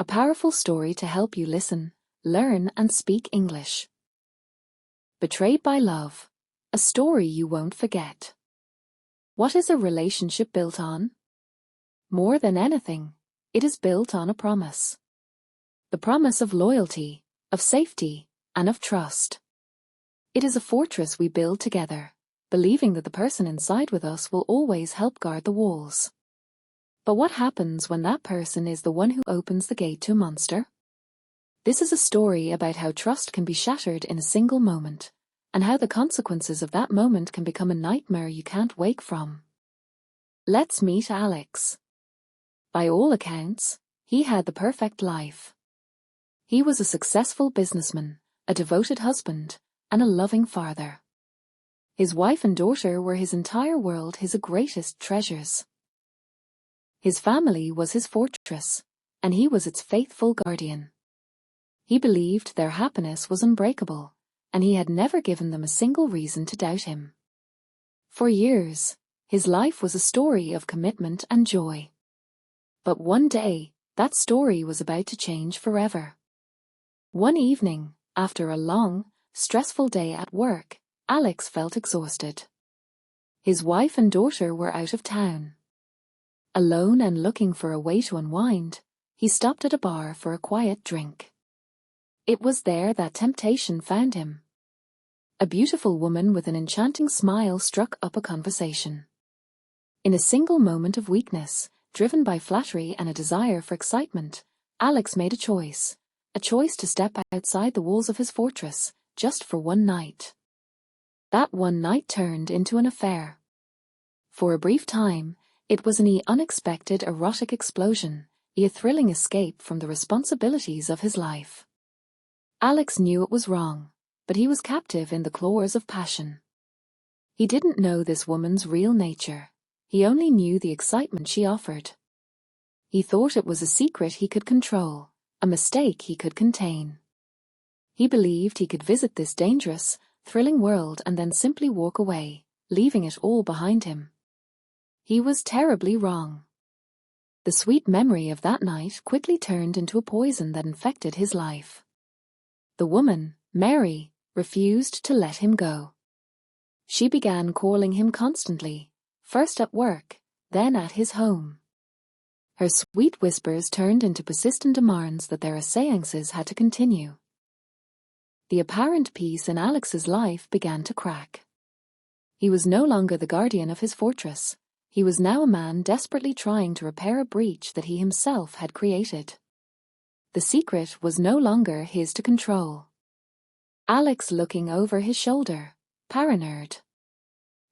powerful story to help you listen, learn, and speak English. Betrayed by Love, a story you won't forget. What is a relationship built on? More than anything, it is built on a promise. The promise of loyalty, of safety, and of trust. It is a fortress we build together, believing that the person inside with us will always help guard the walls. But what happens when that person is the one who opens the gate to a monster? This is a story about how trust can be shattered in a single moment, and how the consequences of that moment can become a nightmare you can't wake from. Let's meet Alex. By all accounts, he had the perfect life. He was a successful businessman, a devoted husband, and a loving father. His wife and daughter were his entire world, his greatest treasures. His family was his fortress, and he was its faithful guardian. He believed their happiness was unbreakable, and he had never given them a single reason to doubt him. For years, his life was a story of commitment and joy. But one day, that story was about to change forever. One evening, after a long, stressful day at work, Alex felt exhausted. His wife and daughter were out of town. Alone and looking for a way to unwind, he stopped at a bar for a quiet drink. It was there that temptation found him. A beautiful woman with an enchanting smile struck up a conversation. In a single moment of weakness, driven by flattery and a desire for excitement, Alex made a choice to step outside the walls of his fortress, just for one night. That one night turned into an affair. For a brief time, it was an unexpected erotic explosion, a thrilling escape from the responsibilities of his life. Alex knew it was wrong, but he was captive in the claws of passion. He didn't know this woman's real nature. He only knew the excitement she offered. He thought it was a secret he could control, a mistake he could contain. He believed he could visit this dangerous, thrilling world and then simply walk away, leaving it all behind him. He was terribly wrong. The sweet memory of that night quickly turned into a poison that infected his life. The woman, Mary, refused to let him go. She began calling him constantly, first at work, then at his home. Her sweet whispers turned into persistent demands that their séances had to continue. The apparent peace in Alex's life began to crack. He was no longer the guardian of his fortress. He was now a man desperately trying to repair a breach that he himself had created. The secret was no longer his to control. Alex looking over his shoulder, paranoid.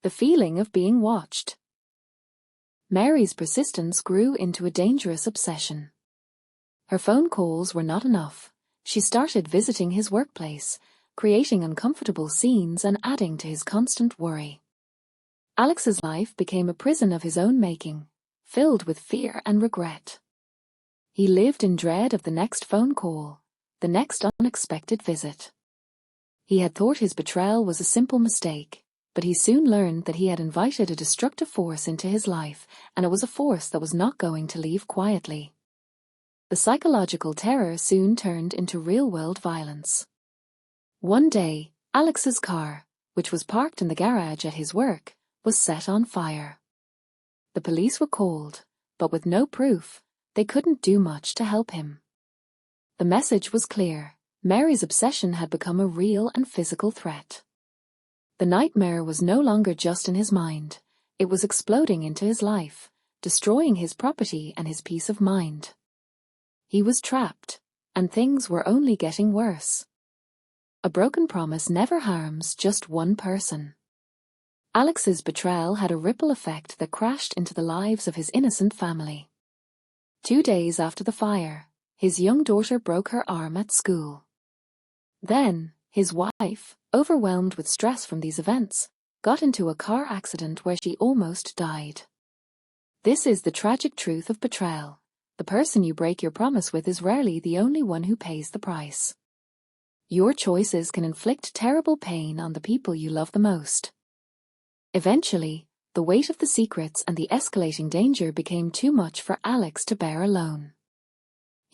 The feeling of being watched. Mary's persistence grew into a dangerous obsession. Her phone calls were not enough. She started visiting his workplace, creating uncomfortable scenes and adding to his constant worry. Alex's life became a prison of his own making, filled with fear and regret. He lived in dread of the next phone call, the next unexpected visit. He had thought his betrayal was a simple mistake, but he soon learned that he had invited a destructive force into his life, and it was a force that was not going to leave quietly. The psychological terror soon turned into real-world violence. One day, Alex's car, which was parked in the garage at his work, was set on fire. The police were called, but with no proof, they couldn't do much to help him. The message was clear. Mary's obsession had become a real and physical threat. The nightmare was no longer just in his mind. It was exploding into his life, destroying his property and his peace of mind. He was trapped, and things were only getting worse. A broken promise never harms just one person. Alex's betrayal had a ripple effect that crashed into the lives of his innocent family. 2 days after the fire, his young daughter broke her arm at school. Then, his wife, overwhelmed with stress from these events, got into a car accident where she almost died. This is the tragic truth of betrayal. The person you break your promise with is rarely the only one who pays the price. Your choices can inflict terrible pain on the people you love the most. Eventually, the weight of the secrets and the escalating danger became too much for Alex to bear alone.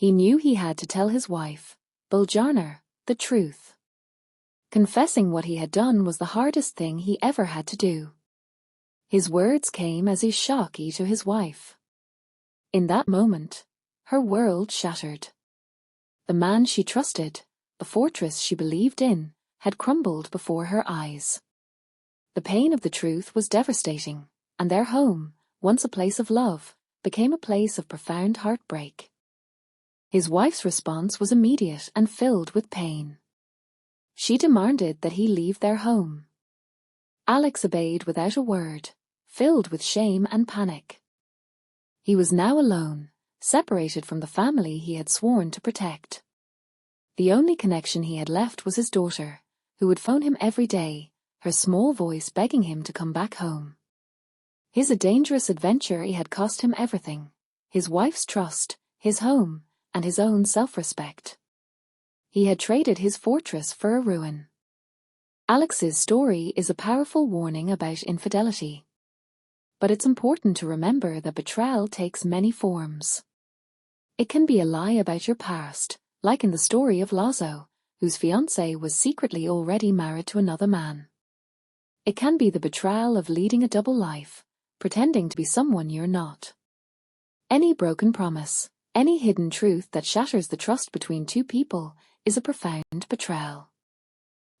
He knew he had to tell his wife, Biljana, the truth. Confessing what he had done was the hardest thing he ever had to do. His words came as a shock to his wife. In that moment, her world shattered. The man she trusted, a fortress she believed in, had crumbled before her eyes. The pain of the truth was devastating, and their home, once a place of love, became a place of profound heartbreak. His wife's response was immediate and filled with pain. She demanded that he leave their home. Alex obeyed without a word, filled with shame and panic. He was now alone, separated from the family he had sworn to protect. The only connection he had left was his daughter, who would phone him every day, her small voice begging him to come back home. His dangerous adventure had cost him everything: his wife's trust, his home, and his own self-respect. He had traded his fortress for a ruin. Alex's story is a powerful warning about infidelity. But it's important to remember that betrayal takes many forms. It can be a lie about your past, like in the story of Lazo, whose fiancée was secretly already married to another man. It can be the betrayal of leading a double life, pretending to be someone you're not. Any broken promise, any hidden truth that shatters the trust between two people, is a profound betrayal.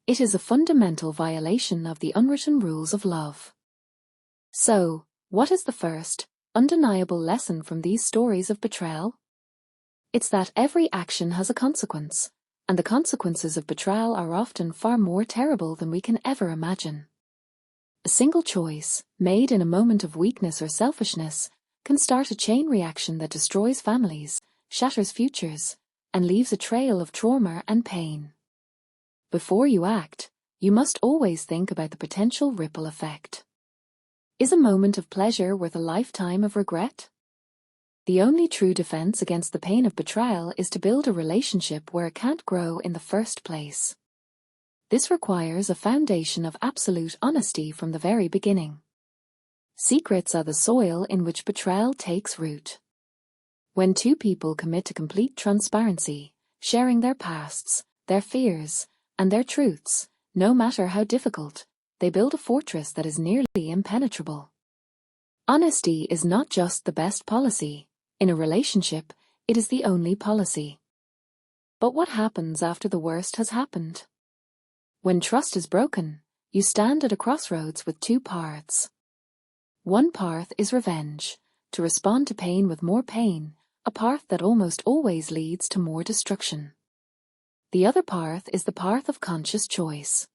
It is a fundamental violation of the unwritten rules of love. So, what is the first, undeniable lesson from these stories of betrayal? It's that every action has a consequence, and the consequences of betrayal are often far more terrible than we can ever imagine. A single choice, made in a moment of weakness or selfishness, can start a chain reaction that destroys families, shatters futures, and leaves a trail of trauma and pain. Before you act, you must always think about the potential ripple effect. Is a moment of pleasure worth a lifetime of regret? The only true defense against the pain of betrayal is to build a relationship where it can't grow in the first place. This requires a foundation of absolute honesty from the very beginning. Secrets are the soil in which betrayal takes root. When two people commit to complete transparency, sharing their pasts, their fears, and their truths, no matter how difficult, they build a fortress that is nearly impenetrable. Honesty is not just the best policy. In a relationship, it is the only policy. But what happens after the worst has happened? When trust is broken, you stand at a crossroads with two paths. One path is revenge, to respond to pain with more pain, a path that almost always leads to more destruction. The other path is the path of conscious choice.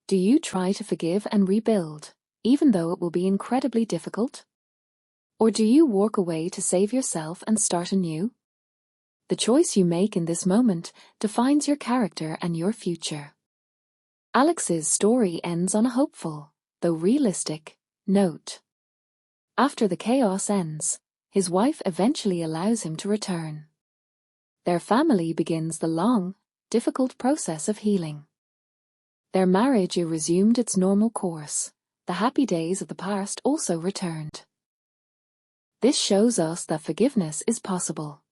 Do you try to forgive and rebuild, even though it will be incredibly difficult? Or do you walk away to save yourself and start anew? The choice you make in this moment defines your character and your future. Alex's story ends on a hopeful, though realistic, note. After the chaos ends, his wife eventually allows him to return. Their family begins the long, difficult process of healing. Their marriage resumed its normal course. The happy days of the past also returned. This shows us that forgiveness is possible.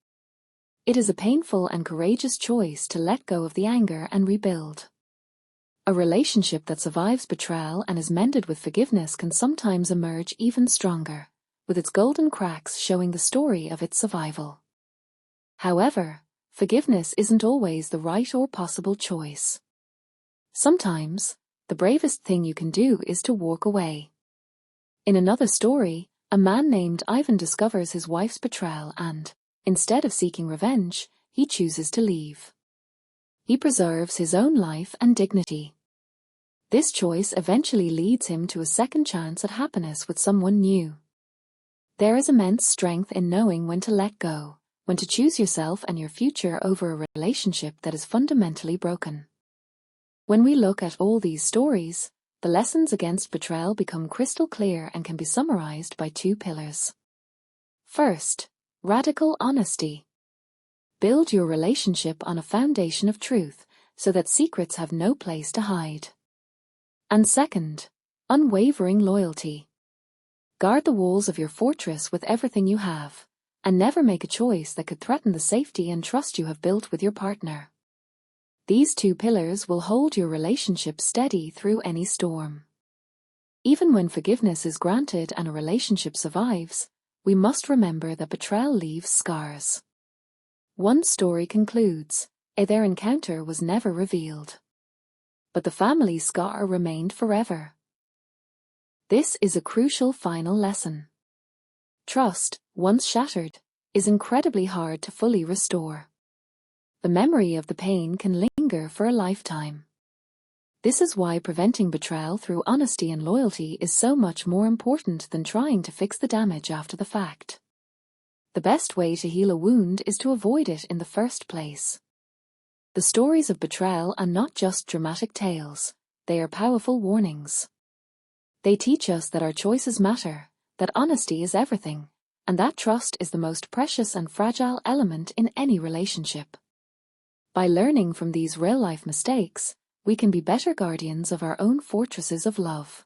It is a painful and courageous choice to let go of the anger and rebuild. A relationship that survives betrayal and is mended with forgiveness can sometimes emerge even stronger, with its golden cracks showing the story of its survival. However, forgiveness isn't always the right or possible choice. Sometimes, the bravest thing you can do is to walk away. In another story, a man named Ivan discovers his wife's betrayal and, instead of seeking revenge, he chooses to leave. He preserves his own life and dignity. This choice eventually leads him to a second chance at happiness with someone new. There is immense strength in knowing when to let go, when to choose yourself and your future over a relationship that is fundamentally broken. When we look at all these stories, the lessons against betrayal become crystal clear and can be summarized by two pillars. First, radical honesty. Build your relationship on a foundation of truth so that secrets have no place to hide. And second, unwavering loyalty. Guard the walls of your fortress with everything you have, and never make a choice that could threaten the safety and trust you have built with your partner. These two pillars will hold your relationship steady through any storm. Even when forgiveness is granted and a relationship survives, we must remember that betrayal leaves scars. One story concludes, their encounter was never revealed. But the family scar remained forever. This is a crucial final lesson. Trust, once shattered, is incredibly hard to fully restore. The memory of the pain can linger for a lifetime. This is why preventing betrayal through honesty and loyalty is so much more important than trying to fix the damage after the fact. The best way to heal a wound is to avoid it in the first place. The stories of betrayal are not just dramatic tales, they are powerful warnings. They teach us that our choices matter, that honesty is everything, and that trust is the most precious and fragile element in any relationship. By learning from these real-life mistakes, we can be better guardians of our own fortresses of love.